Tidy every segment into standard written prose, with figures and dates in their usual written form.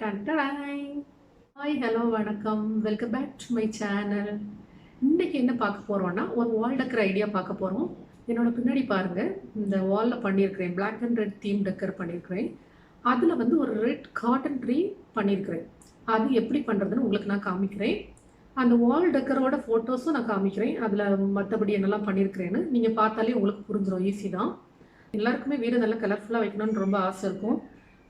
டன்டடாய்! Hi, hello, வணக்கம். Welcome back to my channel. இன்னைக்கு என்ன பார்க்க போறோம்னா, ஒரு வால் டெக்கர் ஐடியா பார்க்க போறோம். என்னோட பின்னாடி பாருங்க, இந்த வால்ல பண்ணியிருக்கிறேன். Black and red theme decor பண்ணியிருக்கிறேன். அதில வந்து ஒரு ரெட் காட்டன் ட்ரீ பண்ணியிருக்கிறேன். அது எப்படி பண்ணுறதுன்னு உங்களுக்கு நான் காமிக்கிறேன். அந்த வால் டெக்கரோட ஃபோட்டோஸும் நான் காமிக்கிறேன். அதில மற்றபடி என்னெல்லாம் பண்ணியிருக்கிறேன்னு நீங்கள் பார்த்தாலே உங்களுக்கு புரிஞ்சிடும். ஈஸி தான். எல்லாருக்குமே வீடு நல்லா கலர்ஃபுல்லாக வைக்கணும்னு ரொம்ப ஆசை இருக்கும்.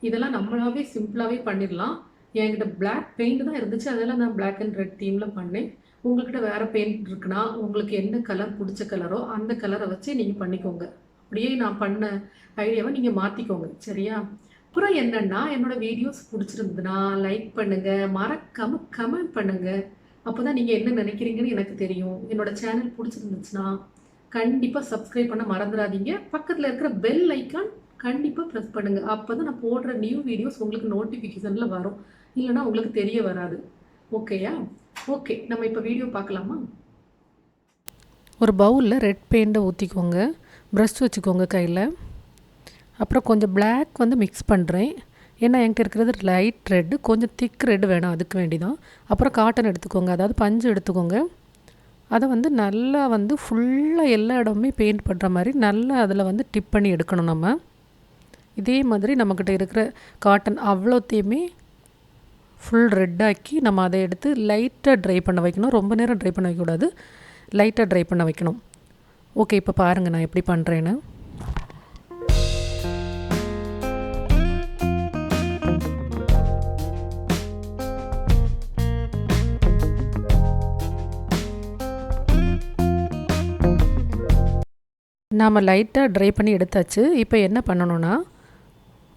இதெல்லாம் நம்மளாவே சிம்பிளாகவே பண்ணிடலாம். என்கிட்ட பிளாக் பெயிண்ட் தான் இருந்துச்சு, அதெல்லாம் நான் பிளாக் அண்ட் ரெட் தீமில் பண்ணேன். உங்கள்கிட்ட வேறு பெயிண்ட் இருக்குன்னா உங்களுக்கு என்ன கலர் பிடிச்ச கலரோ அந்த கலரை வச்சு நீங்கள் பண்ணிக்கோங்க. அப்படியே நான் பண்ண ஐடியாவை நீங்கள் மாற்றிக்கோங்க, சரியா? அப்புறம் என்னென்னா, என்னோடய வீடியோஸ் பிடிச்சிருந்ததுன்னா லைக் பண்ணுங்கள், மறக்காமல் கமெண்ட் பண்ணுங்கள். அப்போ தான் நீங்கள் என்ன நினைக்கிறீங்கன்னு எனக்கு தெரியும். என்னோடய சேனல் பிடிச்சிருந்துச்சுன்னா கண்டிப்பாக சப்ஸ்கிரைப் பண்ண மறந்துடாதீங்க. பக்கத்தில் இருக்கிற பெல் ஐக்கான் கண்டிப்பாக ப்ரெஸ் பண்ணுங்கள். அப்போ தான் நான் போடுற நியூ வீடியோஸ் உங்களுக்கு நோட்டிஃபிகேஷனில் வரும். இல்லைனா உங்களுக்கு தெரிய வராது. ஓகேயா? ஓகே, நம்ம இப்போ வீடியோ பார்க்கலாமா? ஒரு பவுலில் ரெட் பெயிண்ட்டை ஊற்றிக்கோங்க. ப்ரஷ் வச்சுக்கோங்க கையில். அப்புறம் கொஞ்சம் பிளாக் வந்து மிக்ஸ் பண்ணுறேன். ஏன்னா என்கிட்ட இருக்கிறது லைட் ரெட்டு, கொஞ்சம் திக் ரெட்டு வேணும், அதுக்கு வேண்டி தான். அப்புறம் காட்டன் எடுத்துக்கோங்க, அதாவது பஞ்சு எடுத்துக்கோங்க. அதை வந்து நல்லா வந்து ஃபுல்லாக எல்லா இடமுமே பெயிண்ட் பண்ணுற மாதிரி நல்லா அதில் வந்து டிப் பண்ணி எடுக்கணும் நம்ம. இதே மாதிரி நம்மக்கிட்ட இருக்கிற காட்டன் அவ்வளோத்தையுமே ஃபுல் ரெட்டாக்கி நம்ம அதை எடுத்து லைட்டாக ட்ரை பண்ண வைக்கணும். ரொம்ப நேரம் ட்ரை பண்ண வைக்கக்கூடாது, லைட்டாக ட்ரை பண்ண வைக்கணும். ஓகே, இப்போ பாருங்கள் நான் எப்படி பண்ணுறேன்னு. நாம் லைட்டாக ட்ரை பண்ணி எடுத்தாச்சு. இப்போ என்ன பண்ணணுன்னா,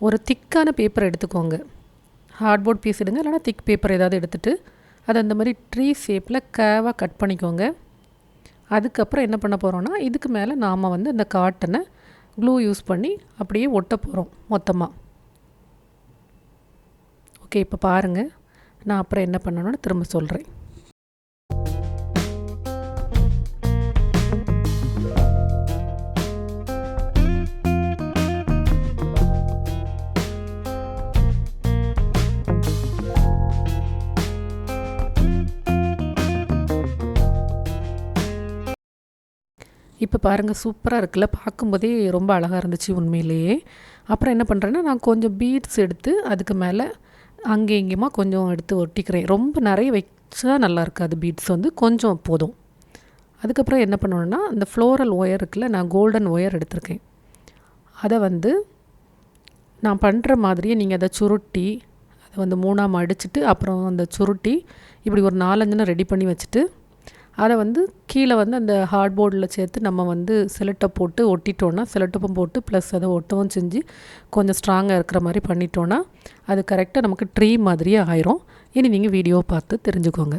ஒரு திக்கான பேப்பர் எடுத்துக்கோங்க. ஹார்ட்போர்ட் பீஸ் எடுங்க, இல்லைனா திக் பேப்பர் ஏதாவது எடுத்துகிட்டு அதை அந்த மாதிரி ட்ரீ ஷேப்பில் கேவாக கட் பண்ணிக்கோங்க. அதுக்கப்புறம் என்ன பண்ண போகிறோன்னா, இதுக்கு மேலே நாம் வந்து அந்த காட்டனை க்ளூ யூஸ் பண்ணி அப்படியே ஒட்ட போகிறோம் மொத்தமாக. ஓகே, இப்போ பாருங்கள், நான் அப்புறம் என்ன பண்ணணும்னு திரும்ப சொல்கிறேன். இப்போ பாருங்கள், சூப்பராக இருக்குல்ல, பார்க்கும்போதே ரொம்ப அழகாக இருந்துச்சு உண்மையிலேயே. அப்புறம் என்ன பண்ணுறேன்னா, நான் கொஞ்சம் பீட்ஸ் எடுத்து அதுக்கு மேலே அங்கே இங்கேயுமா கொஞ்சம் எடுத்து ஒட்டிக்கிறேன். ரொம்ப நிறைய வச்சா நல்லா இருக்காது, பீட்ஸ் வந்து கொஞ்சம் போதும். அதுக்கப்புறம் என்ன பண்ணணுன்னா, அந்த ஃப்ளோரல் ஒயர் இருக்குல்ல, நான் கோல்டன் ஒயர் எடுத்திருக்கேன். அதை வந்து நான் பண்ணுற மாதிரியே நீங்கள் அதை சுருட்டி அதை வந்து மூணாக மடிச்சுட்டு அப்புறம் அந்த சுருட்டி இப்படி ஒரு 4-5 ரெடி பண்ணி வச்சுட்டு அதை வந்து கீழே வந்து அந்த ஹார்ட்போர்டில் சேர்த்து நம்ம வந்து செலட்டப் போட்டு ஒட்டிட்டோன்னா, செலட்டப்பும் போட்டு ப்ளஸ் அதை ஒட்டவும் செஞ்சு கொஞ்சம் ஸ்ட்ராங்காக இருக்கிற மாதிரி பண்ணிட்டோன்னா அது கரெக்டாக நமக்கு ட்ரீ மாதிரியே ஆயிரும். இனி நீங்கள் வீடியோ பார்த்து தெரிஞ்சுக்கோங்க.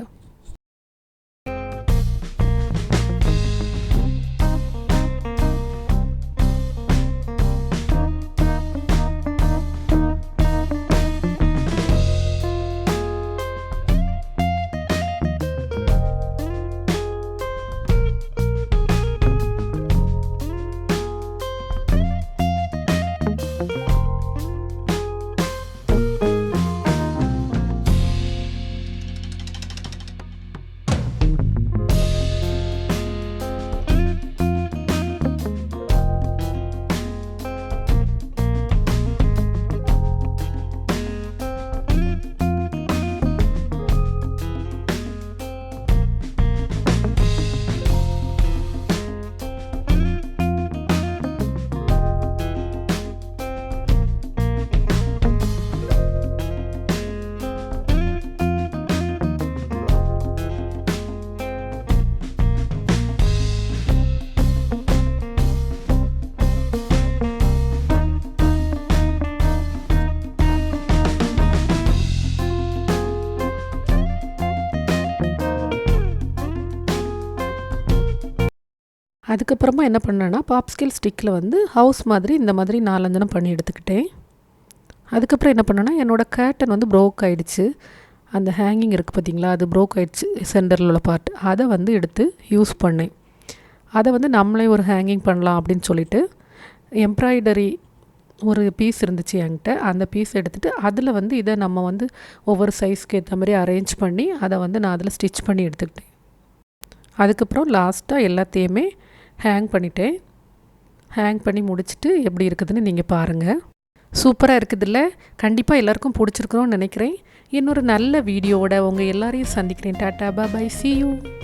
அதுக்கப்புறமா என்ன பண்ணேன்னா, பாப்ஸ்கேல் ஸ்டிக்கில் வந்து ஹவுஸ் மாதிரி இந்த மாதிரி 4-5 பண்ணி எடுத்துக்கிட்டேன். அதுக்கப்புறம் என்ன பண்ணேன்னா, என்னோடய கேர்டன் வந்து ப்ரோக் ஆகிடுச்சு. அந்த ஹேங்கிங் இருக்குது பார்த்திங்களா, அது ப்ரோக் ஆகிடுச்சு, சென்டரில் உள்ள பார்ட். அதை வந்து எடுத்து யூஸ் பண்ணேன். அதை வந்து நம்மளே ஒரு ஹேங்கிங் பண்ணலாம் அப்படின்னு சொல்லிட்டு எம்ப்ராய்டரி ஒரு பீஸ் இருந்துச்சு என்கிட்ட. அந்த பீஸ் எடுத்துகிட்டு அதில் வந்து இதை நம்ம வந்து ஒவ்வொரு சைஸ்க்கு ஏற்ற மாதிரி அரேஞ்ச் பண்ணி அதை வந்து நான் அதில் ஸ்டிச் பண்ணி எடுத்துக்கிட்டேன். அதுக்கப்புறம் லாஸ்ட்டாக எல்லாத்தையுமே ஹேங் பண்ணிட்டேன். ஹேங் பண்ணி முடிச்சுட்டு எப்படி இருக்குதுன்னு நீங்கள் பாருங்கள். சூப்பராக இருக்குதுல்ல? கண்டிப்பாக எல்லாருக்கும் பிடிச்சிருக்கணும்னு நினைக்கிறேன். இன்னொரு நல்ல வீடியோவோட உங்கள் எல்லாரையும் சந்திக்கிறேன். Tata, bye, see you.